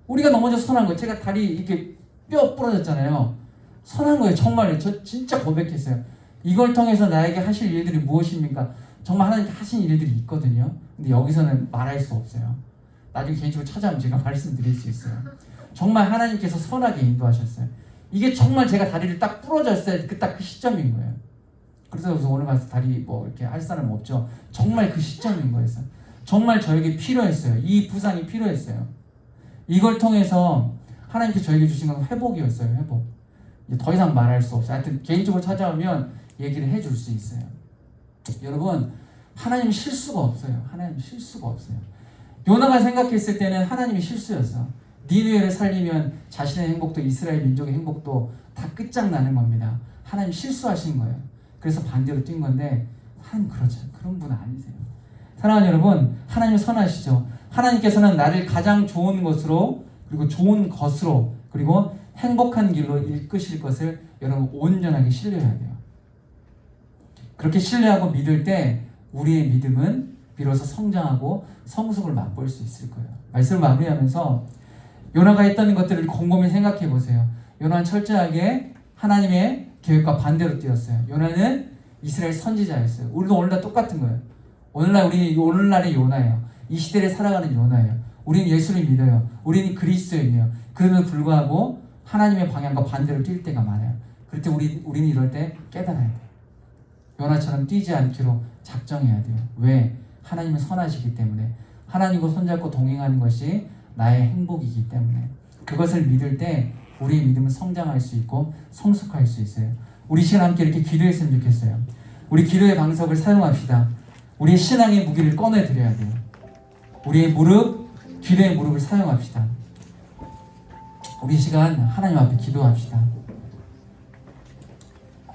우리가 넘어져서 선한 거예요. 제가 다리 이렇게 뼈 부러졌잖아요. 선한 거예요. 정말요. 저 진짜 고백했어요. 이걸 통해서 나에게 하실 일들이 무엇입니까? 정말 하나님께 하신 일들이 있거든요. 근데 여기서는 말할 수 없어요. 나중에 개인적으로 찾아오면 제가 말씀드릴 수 있어요. 정말 하나님께서 선하게 인도하셨어요. 이게 정말 제가 다리를 딱 부러졌어요. 딱 그 시점인 거예요. 그래서 오늘 가서 다리 뭐 이렇게 할 사람 없죠. 정말 그 시점인 거였어요. 정말 저에게 필요했어요. 이 부상이 필요했어요. 이걸 통해서 하나님께서 저에게 주신 건 회복이었어요. 회복. 이제 더 이상 말할 수 없어요. 하여튼 개인적으로 찾아오면 얘기를 해줄 수 있어요. 여러분, 하나님 실수가 없어요. 하나님 실수가 없어요. 요나가 생각했을 때는 하나님이 실수였어. 니느웨를 살리면 자신의 행복도 이스라엘 민족의 행복도 다 끝장나는 겁니다. 하나님 실수하신 거예요. 그래서 반대로 뛴 건데 하나님 그렇잖아요. 그런 분 아니세요. 사랑하는 여러분, 하나님 선하시죠. 하나님께서는 나를 가장 좋은 것으로 그리고 좋은 것으로 그리고 행복한 길로 이끄실 것을 여러분 온전하게 신뢰해야 돼요. 그렇게 신뢰하고 믿을 때 우리의 믿음은 비로소 성장하고 성숙을 맛볼 수 있을 거예요. 말씀을 마무리하면서 요나가 했던 것들을 곰곰이 생각해 보세요. 요나는 철저하게 하나님의 계획과 반대로 뛰었어요. 요나는 이스라엘 선지자였어요. 우리도 오늘날 똑같은 거예요. 오늘날의 요나예요. 이 시대를 살아가는 요나예요. 우리는 예수를 믿어요. 우리는 그리스도인이에요. 그럼에도 불구하고 하나님의 방향과 반대로 뛸 때가 많아요. 그럴 때 우리는 이럴 때 깨달아야 돼요. 요나처럼 뛰지 않기로 작정해야 돼요. 왜? 하나님은 선하시기 때문에. 하나님과 손잡고 동행하는 것이 나의 행복이기 때문에. 그것을 믿을 때 우리의 믿음은 성장할 수 있고 성숙할 수 있어요. 우리 시간 함께 이렇게 기도했으면 좋겠어요. 우리 기도의 방석을 사용합시다. 우리의 신앙의 무기를 꺼내드려야 돼요. 우리의 무릎, 기도의 무릎을 사용합시다. 우리 시간 하나님 앞에 기도합시다.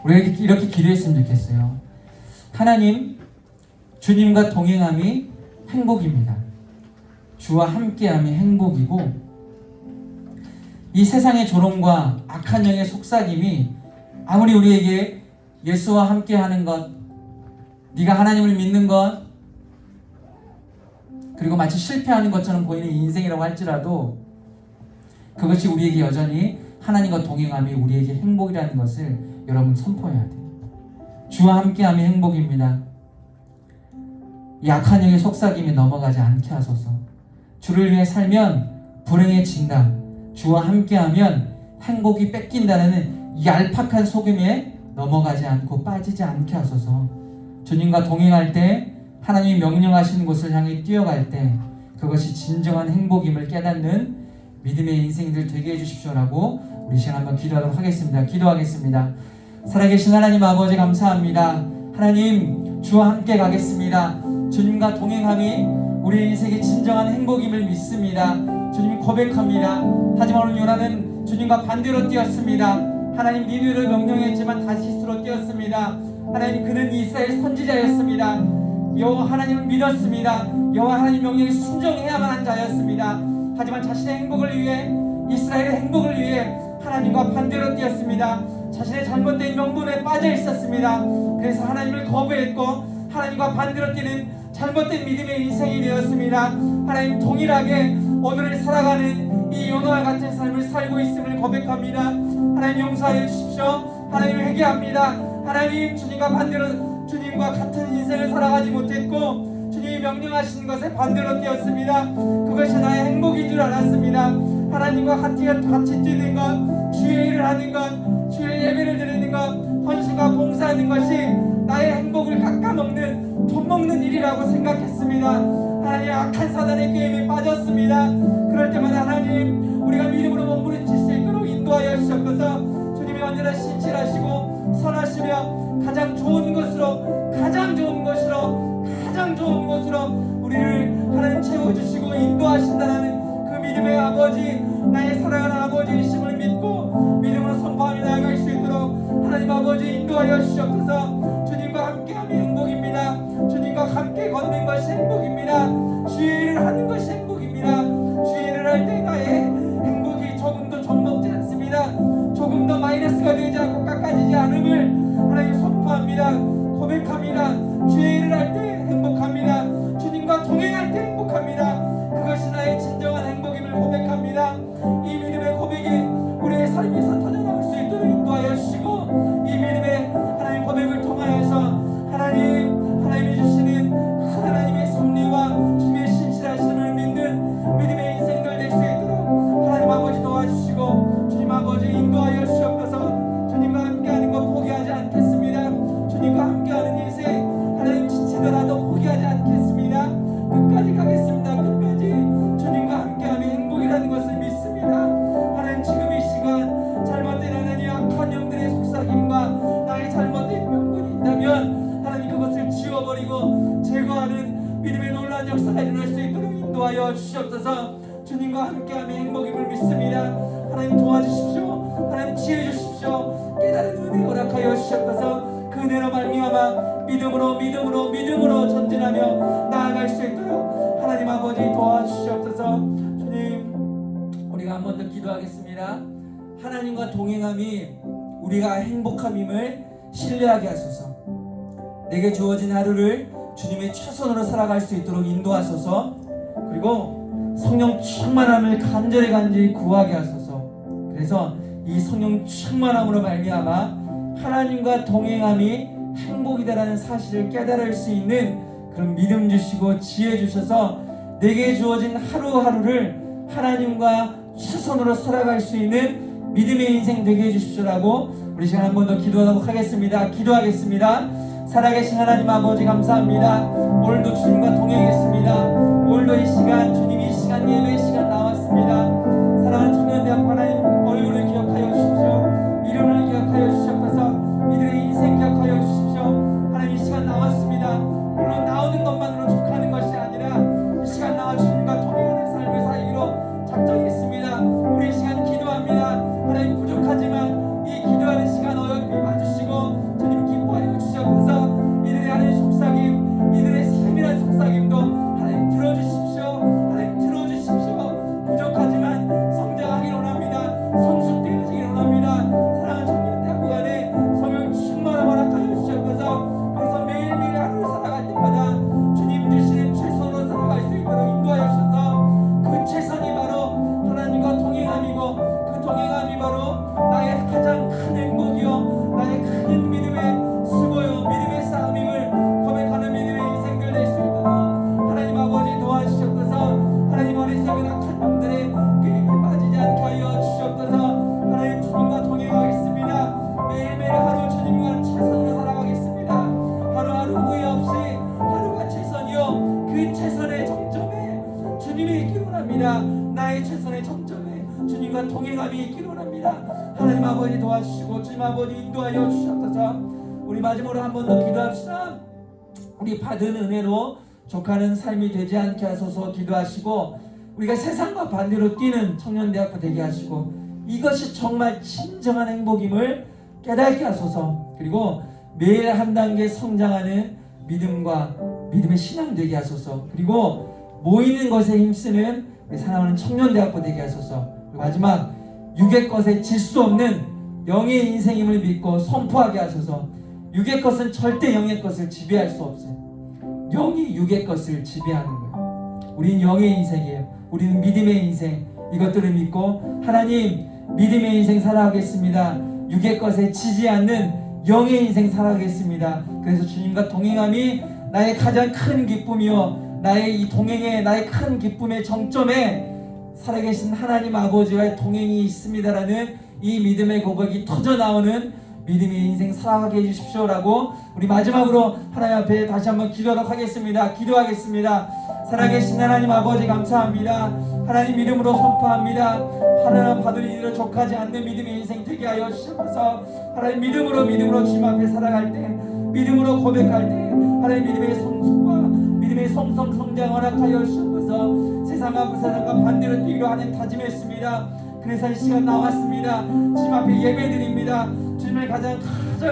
우리 이렇게 기도했으면 좋겠어요. 하나님, 주님과 동행함이 행복입니다. 주와 함께함이 행복이고 이 세상의 조롱과 악한 영의 속삭임이 아무리 우리에게 예수와 함께하는 것, 네가 하나님을 믿는 것, 그리고 마치 실패하는 것처럼 보이는 인생이라고 할지라도 그것이 우리에게 여전히 하나님과 동행함이 우리에게 행복이라는 것을 여러분 선포해야 돼요. 주와 함께함이 행복입니다. 이 악한 영의 속삭임에 넘어가지 않게 하소서. 주를 위해 살면 불행해진다. 주와 함께하면 행복이 뺏긴다는 이 얄팍한 속임에 넘어가지 않고 빠지지 않게 하소서. 주님과 동행할 때 하나님이 명령하시는 곳을 향해 뛰어갈 때 그것이 진정한 행복임을 깨닫는 믿음의 인생들 되게 해주십시오라고 우리 시간 한번 기도하도록 하겠습니다. 기도하겠습니다. 살아계신 하나님 아버지 감사합니다. 하나님, 주와 함께 가겠습니다. 주님과 동행함이 우리 인생의 진정한 행복임을 믿습니다. 주님 고백합니다. 하지만 오늘 요나는 주님과 반대로 뛰었습니다. 하나님 니느웨를 명령했지만 다시스로 뛰었습니다. 하나님, 그는 이스라엘 선지자였습니다. 여호와 하나님을 믿었습니다. 여호와 하나님 명령에 순종해야만 한 자였습니다. 하지만 자신의 행복을 위해, 이스라엘의 행복을 위해 하나님과 반대로 뛰었습니다. 자신의 잘못된 명분에 빠져 있었습니다. 그래서 하나님을 거부했고 하나님과 반대로 뛰는 잘못된 믿음의 인생이 되었습니다. 하나님, 동일하게 오늘을 살아가는 이 요나와 같은 삶을 살고 있음을 고백합니다. 하나님, 용서하여 주십시오. 하나님, 회개합니다. 하나님, 주님과 반대로 주님과 같은 인생을 살아가지 못했고 주님이 명령하신 것에 반대로 뛰었습니다. 그것이 나의 행복인 줄 알았습니다. 하나님과 같이 뛰는 것, 주의 일을 하는 것, 주의 예배를 드리는 것, 헌신과 봉사하는 것이 나의 행복을 깎아먹는 돈 먹는 일이라고 생각했습니다. 하나님, 악한 사단의 게임에 빠졌습니다. 그럴 때마다 하나님, 우리가 믿음으로 몸부림칠 수 있도록 인도하여 주셨소서. 주님이 언제나 신실하시고 선하시며 가장 좋은 것으로 우리를 하나님 채워주시고 인도하신다는 그 믿음의 아버지, 나의 사랑하는 아버지이심을 믿고 믿음으로 선포하며 나아갈 수 있도록 하나님 아버지 인도하여 주시옵소서. 주님과 함께함이 행복입니다. 주님과 함께 걷는 것이 행복입니다. 주의 일을 하는 것이 행복입니다. 주의 일을 할 때 나의 행복이 조금도 좀먹지 않습니다. 조금 더 마이너스가 되지 않고 깎아지지 않음을 하나님 선포합니다. 고백합니다. 주의 일을 할 때 행복합니다. 주님과 동행할 때 행복합니다. 그것이 나의 진정한 행복임을 고백합니다. 이 믿음의 고백이 우리의 삶에서 터져나올 수 있도록 인도하여 주시고, 이 믿음의 하나님 고백을 통하여서 하나님이 주시는 하나님의 섭리와 주님의 신실하심을 믿는 믿음의 인생들 될 수 있도록 하나님 아버지 도와주시고, 주님 아버지 인도하여 주시옵소서. 주님과 함께하는 것 포기하지 않겠습니다. 주님과 함께하는 인생 하나님 지치더라도 포기하지 않겠습니다. 끝까지 가겠습니다. 끝까지 주님과 함께하며 행복이라는 것을 믿습니다. 하나님, 지금 이 시간 잘못된 하나님 악한 영들의 속삭임과 나의 잘못된 명분이 있다면 하나님 그것을 지워버리고 제거하는 믿음의 놀라운 역사가 일어날 수 있도록 인도하여 주시옵소서. 주님과 함께하며 행복임을 믿습니다. 하나님 도와주십시오. 하나님 지혜 주십시오. 깨달은 은혜 허락하여 주시옵소서. 그 은혜로 말미암아 믿음으로 전진하며 나아갈 수 있도록 하나님 아버지 도와주시옵소서. 주님, 우리가 한 번 더 기도하겠습니다. 하나님과 동행함이 우리가 행복함임을 신뢰하게 하소서. 내게 주어진 하루를 주님의 최선으로 살아갈 수 있도록 인도하소서. 그리고 성령 충만함을 간절히 구하게 하소서. 그래서 이 성령 충만함으로 말미암아 하나님과 동행함이 행복이다라는 사실을 깨달을 수 있는 그런 믿음 주시고 지혜 주셔서 내게 주어진 하루하루를 하나님과 최선으로 살아갈 수 있는 믿음의 인생 되게 해주십시오라고 우리 시간 한 번 더 기도하도록 하겠습니다. 기도하겠습니다. 살아계신 하나님 아버지 감사합니다. 오늘도 주님과 동행했습니다. 오늘도 이 시간 주님 이 시간 예배 시간 나왔습니다. 사랑하는 청년대학 하나님 얼굴을 기억하여 주십시오. 이름을 기억하여 주시옵소서. 이들의 인생 기억하여 주십시오. 하나님, 이 시간 나왔습니다. 물론 나오는 것만으로 족하는 것이 아니라 이 시간 나와 주님과 동행하는 삶을 살기로 작정했습니다. 우리 이 시간 기도합니다. 하나님, 부족하지만 이 기도하는 시간 어여삐 봐주시고 주님 기뻐하여 주시옵소서. 이들의 하나님 속삭임, 이들의 삶이라는 속삭임도 하나님 들어주십시오. 하나님 들어주십시오. 부족하지만 성장하기를 원합니다. 성숙되어지기를 원합니다. 사랑하는 청년대학교 안에 성령 충만함 허락하여 주시옵소서. 그래서 매일매일 하루를 살아갈 때마다 주님 주시는 최선으로 살아갈 수 있도록 인도하여 주셔서 그 최선이 바로 하나님과 동행함이고 그 동행함이 바로 나의 가장 큰 행복이요 나의 큰 믿음의 수고요 믿음의 싸움임을 고백하는 믿음의 인생들 될 수 있도록 하나님 아버지 도와주시옵소서. 하나님 어리석은 악한 영들의 게임에 빠지지 않게 하여 주시옵소서. 하나님 주님과 동행하겠습니다. 매일매일 하루 주님과 최선으로 살아가겠습니다. 하루하루 후회 없이 하루가 최선이요 그 최선의 정점에 주님이 있기를 원합니다. 나의 최선의 정점에 주님과 동행함이 있기를 원합니다. 하나님 아버지 도와주시고 주님 아버지 인도하여 주시옵소서. 우리 마지막으로 한 번 더 기도합시다. 우리 받은 은혜로 족하는 삶이 되지 않게 하소서 기도하시고 우리가 세상과 반대로 뛰는 청년대학교 되게 하시고 이것이 정말 진정한 행복임을 깨닫게 하소서. 그리고 매일 한 단계 성장하는 믿음과 믿음의 신앙 되게 하소서. 그리고 모이는 것에 힘쓰는 우리 사랑하는 청년대학교 되게 하소서. 그리고 마지막 육의 것에 질 수 없는 영의 인생임을 믿고 선포하게 하소서. 육의 것은 절대 영의 것을 지배할 수 없어요. 영이 육의 것을 지배하는 거예요. 우리는 영의 인생이에요. 우리는 믿음의 인생, 이것들을 믿고 하나님 믿음의 인생 살아가겠습니다. 육의 것에 지지 않는 영의 인생 살아가겠습니다. 그래서 주님과 동행함이 나의 가장 큰 기쁨이요, 나의 이 동행의 나의 큰 기쁨의 정점에 살아계신 하나님 아버지와의 동행이 있습니다라는 이 믿음의 고백이 터져 나오는 믿음의 인생 살아가게 해주십시오라고 우리 마지막으로 하나님 앞에 다시 한번 기도하도록 하겠습니다. 기도하겠습니다. 살아계신 하나님 아버지 감사합니다. 하나님 이름으로 선포합니다. 하나님 받은 이들을 족하지 않는 믿음의 인생 되게 하여 주셔서 하나님 믿음으로 주님 앞에 살아갈 때, 믿음으로 고백할 때 하나님 믿음의 성숙과 믿음의 성성 성장 허락하여 주셔서 세상과 부사상과 반대로 뛰기로 하는 다짐했습니다. 그래서 이 시간 나왔습니다. 주님 앞에 예배드립니다. 주님을 가장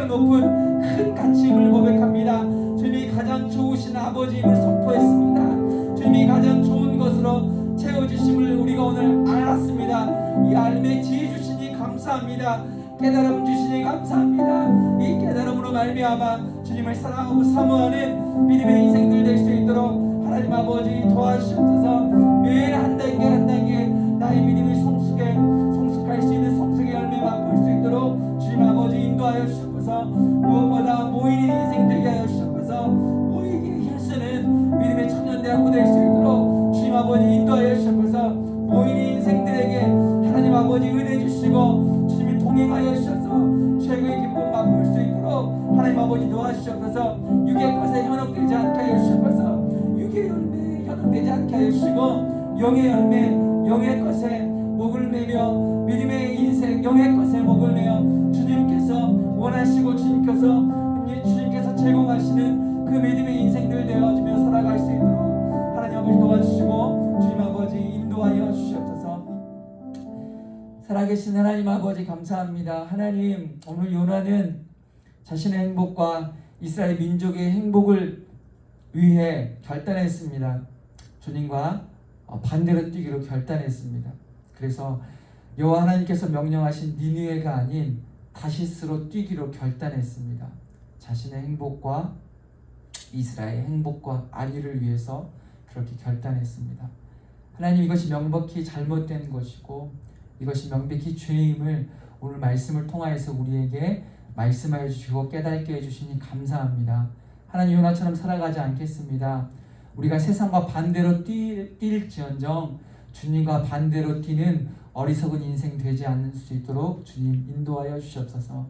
높은 큰 가치임을 고백합니다. 주님이 가장 좋으신 아버지임을 선포했습니다. 주님이 가장 좋은 것으로 채워주심을 우리가 오늘 알았습니다. 이 알매 지혜 주시니 감사합니다. 깨달음 주시니 감사합니다. 이 깨달음으로 말미암아 주님을 사랑하고 사모하는 믿음의 인생들 될 수 있도록 하나님 아버지 도와주시옵소서. 매일 한 단계 한 단계 나의 믿음이 성숙할 수 있는 성숙의 열매 맛볼 수 있도록 주님 아버지 인도하여 주시옵소서. 무엇보다 모이는 인생 되게 하여 주시옵소서. 모이기에 힘쓰는 믿음의 청년대학교 될 수 있도록 주님 아버지 인도하여 주시옵소서. 모이는 인생들에게 하나님 아버지 은혜 주시고 주님이 동행하여 주셔서 최고의 기쁨 맛볼 수 있도록 하나님 아버지 도와주시옵소서. 육의 것에 현혹되지 않게 하여 주시옵소서. 육의 열매에 현혹되지 않게 하여 주시고 영의 열매, 영의 것에 목을 매며 믿음의 인생, 영의 것에 목을 매어 주님께서 원하시고 주님께서 제공하시는 그 믿음의 인생들 되어지며 살아갈 수 있도록 하나님 아버지 도와주시고 주님 아버지 인도하여 주시옵소서. 살아계신 하나님 아버지 감사합니다. 하나님 오늘 요나는 자신의 행복과 이스라엘 민족의 행복을 위해 결단했습니다. 주님과 반대로 뛰기로 결단했습니다. 그래서 여호와 하나님께서 명령하신 니느웨가 아닌 다시스로 뛰기로 결단했습니다. 자신의 행복과 이스라엘의 행복과 안위를 위해서 그렇게 결단했습니다. 하나님 이것이 명백히 잘못된 것이고 이것이 명백히 죄임을 오늘 말씀을 통하여서 우리에게 말씀하여 주시고 깨닫게 해주시니 감사합니다. 하나님 요나처럼 살아가지 않겠습니다. 우리가 세상과 반대로 뛸지언정 주님과 반대로 뛰는 어리석은 인생 되지 않을 수 있도록 주님 인도하여 주시옵소서.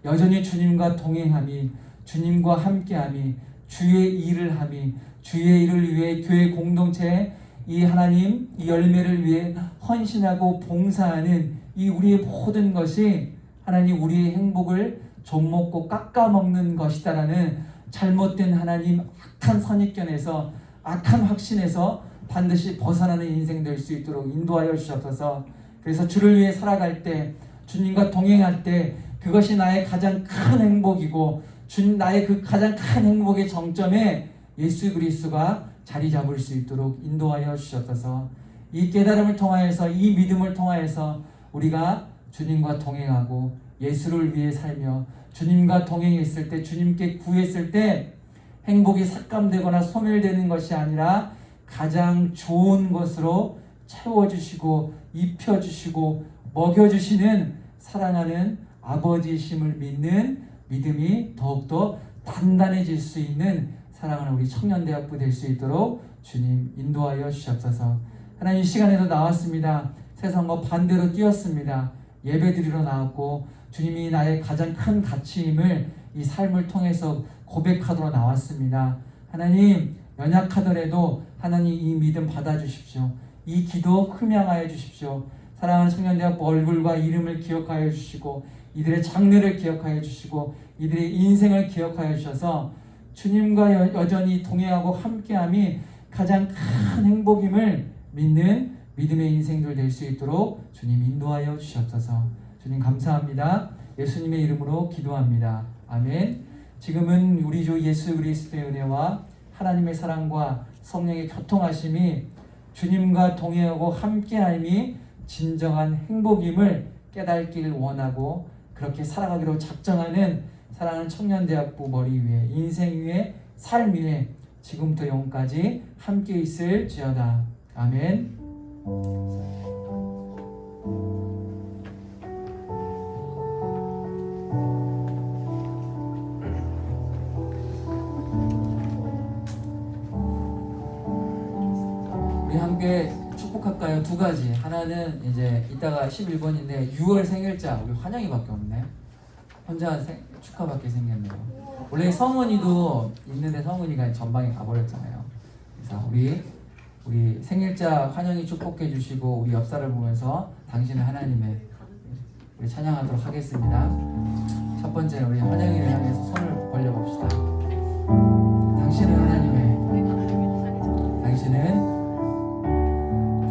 여전히 주님과 동행함이, 주님과 함께함이, 주의 일을 함이, 주의 일을 위해 교회 공동체에 이 하나님 이 열매를 위해 헌신하고 봉사하는 이 우리의 모든 것이 하나님 우리의 행복을 좀먹고 깎아먹는 것이다라는 잘못된 하나님 악한 선입견에서 악한 확신에서 반드시 벗어나는 인생 될 수 있도록 인도하여 주시옵소서. 그래서 주를 위해 살아갈 때 주님과 동행할 때 그것이 나의 가장 큰 행복이고 주님 나의 그 가장 큰 행복의 정점에 예수 그리스도가 자리 잡을 수 있도록 인도하여 주시옵소서. 이 깨달음을 통하여서 이 믿음을 통하여서 우리가 주님과 동행하고 예수를 위해 살며 주님과 동행했을 때 주님께 구했을 때 행복이 삭감되거나 소멸되는 것이 아니라 가장 좋은 것으로 채워주시고 입혀주시고 먹여주시는 사랑하는 아버지이심을 믿는 믿음이 더욱더 단단해질 수 있는 사랑하는 우리 청년대학부 될 수 있도록 주님 인도하여 주시옵소서. 하나님 이 시간에도 나왔습니다. 세상과 반대로 뛰었습니다. 예배드리러 나왔고 주님이 나의 가장 큰 가치임을 이 삶을 통해서 고백하도록 나왔습니다. 하나님 연약하더라도 하나님 이 믿음 받아주십시오. 이 기도 흠양하여 주십시오. 사랑하는 청년대학부 얼굴과 이름을 기억하여 주시고 이들의 장래를 기억하여 주시고 이들의 인생을 기억하여 주셔서 주님과 여전히 동행하고 함께함이 가장 큰 행복임을 믿는 믿음의 인생들 될 수 있도록 주님 인도하여 주시옵소서. 주님 감사합니다. 예수님의 이름으로 기도합니다. 아멘. 지금은 우리 주 예수 그리스도의 은혜와 하나님의 사랑과 성령의 교통하심이 주님과 동행하고 함께함이 진정한 행복임을 깨닫기를 원하고 그렇게 살아가기로 작정하는 사랑하는 청년대학부 머리 위에 인생 위에 삶 위에 지금부터 영원까지 함께 있을지어다. 아멘. 우리 함께 축복할까요? 두 가지. 하나는 이제 이따가 11번인데 6월 생일자 우리 환영이밖에 없네. 혼자 축하받게 생겼네요. 원래 성은이도 있는데 성은이가 전방에 가버렸잖아요. 그래서 우리 생일자 환영이 축복해 주시고 우리 옆사를 보면서 당신은 하나님의 우리 찬양하도록 하겠습니다. 첫 번째는 우리 환영이를 향해서 손을 벌려봅시다. 당신은 하나님의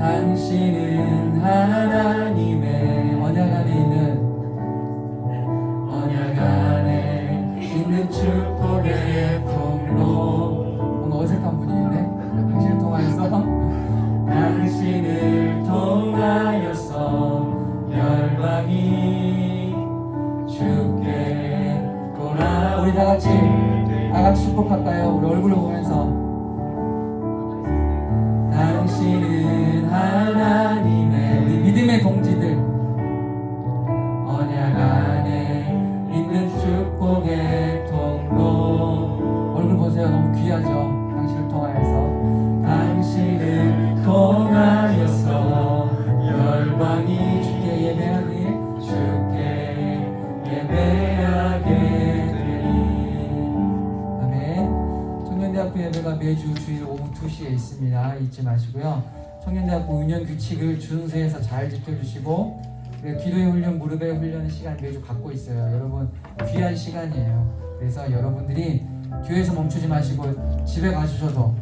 당신은 하나님의 언약 안에 있는 축복의 통로. 뭔가 어색한 분위기인데 당신을 통하여서 열방이 주께 돌아. 우리 다 같이 축복할까요? 우리 얼굴을 보면서 당신은 하나님의 우리 믿음의 동지들 언약 안에 있는 축복의 통로. 얼굴 보세요. 너무 귀하죠. 당신을 통하여서 열방이 주께 예배하게 되리. 아멘. 청년대학교 예배가 매주 주일 오후 2시에 있습니다. 잊지 마시고요. 청년대학교 운영 규칙을 준수해서 잘 지켜주시고, 기도의 훈련, 무릎의 훈련의 시간 매주 갖고 있어요. 여러분 귀한 시간이에요. 그래서 여러분들이 교회에서 멈추지 마시고 집에 가셔도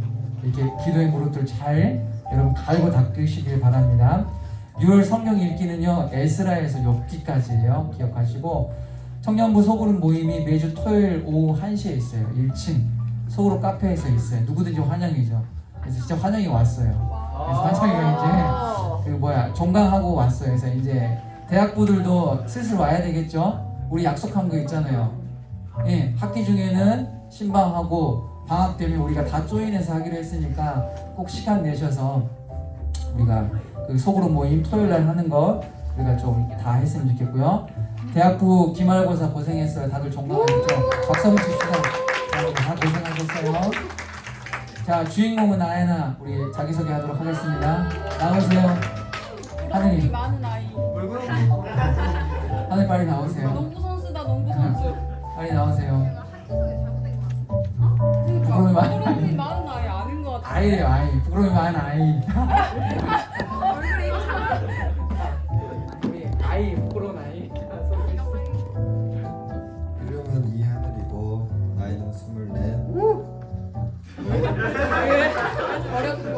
이렇게 기도의 무릎들 잘 여러분 갈고 닦으시길 바랍니다. 6월 성경 읽기는요 에스라에서 욥기까지예요. 기억하시고, 청년부 소그룹 모임이 매주 토요일 오후 1시에 있어요. 1층 소그룹 카페에서 있어요. 누구든지 환영이죠. 그래서 진짜 환영이 왔어요. 그래서 환영이가 이제 종강하고 왔어요. 그래서 이제 대학부들도 슬슬 와야 되겠죠. 우리 약속한 거 있잖아요. 예, 학기 중에는 신방하고 방학 때문에 우리가 다 조인해서 하기로 했으니까 꼭 시간 내셔서 우리가 그 소그룹 모임 토요일날 하는 거 우리가 좀 다 했으면 좋겠고요. 대학부 기말고사 고생했어요. 다들 종강하셨죠? 박수 한번 칩시다. 다 고생하셨어요. 자, 주인공은 아예나 우리 자기소개하도록 하겠습니다. 나오세요. 하늘이 많은 아이. 하늘 빨리 나오세요. 농구 선수다, 농구 선수. 빨리 나오세요. 그러니까 부끄러움이 많은 부끄러움이 많은 아이 아닌 것 같아. 아이래요. 아이. 부끄러움이 많은 아이. 얼굴이 이거 잘. 우리 아이 부끄러운 아이. 이름은 이하늘이고 나이는 24. 어렵고.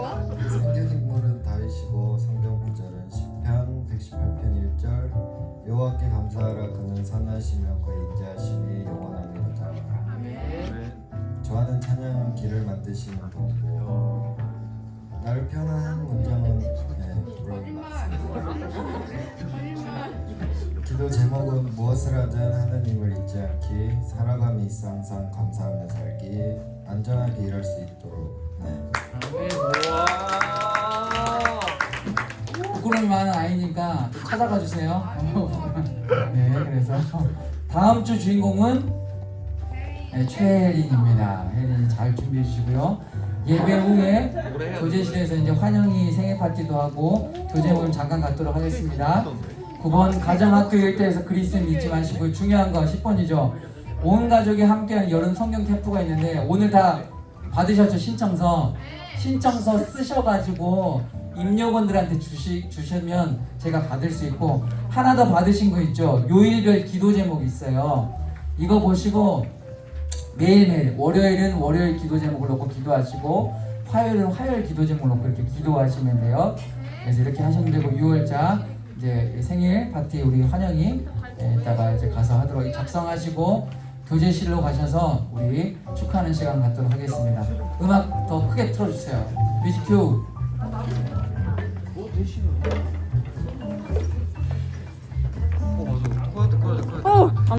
성경인물은 다윗이고 성경 구절은 시편 118편 1절. 여호와께 감사하라 그는 선하시며 그의 인자하심이 영원하리로다. 저하는 찬양은 길을 만드시는 분이고 나를 표현한 문장은 기도 제목은 무엇을 하든 하느님을 잊지 않기, 살아감이 있어 항상 감사하며 살기, 안전하게 일할 수 있도록. 부끄러움이 많은 아이니까 찾아가 주세요. 네, 그래서 다음 주 주인공은 최혜린입니다. 혜린 잘 준비해 주시고요. 예배 후에 교제실에서 이제 환영이 생일 파티도 하고 교제 모임 잠깐 갖도록 하겠습니다. 9번 가정학교 일대에서 그리스도인 잊지 마시고, 중요한 거 10번이죠. 온 가족이 함께하는 여름 성경 캠프가 있는데 오늘 다 받으셨죠? 신청서 쓰셔가지고 임력원들한테 주시면 제가 받을 수 있고, 하나 더 받으신 거 있죠? 요일별 기도 제목이 있어요. 이거 보시고 매일매일 월요일은 월요일 기도 제목을 놓고 기도하시고, 화요일은 화요일 기도 제목을 놓고 이렇게 기도하시면 돼요. 그래서 이렇게 하시면 되고, 6월자 이제 생일 파티 우리 환영이 이따가 이제 가서 하도록 작성하시고 교제실로 가셔서 우리 축하하는 시간 갖도록 하겠습니다. 음악 더 크게 틀어주세요. 뮤직 큐.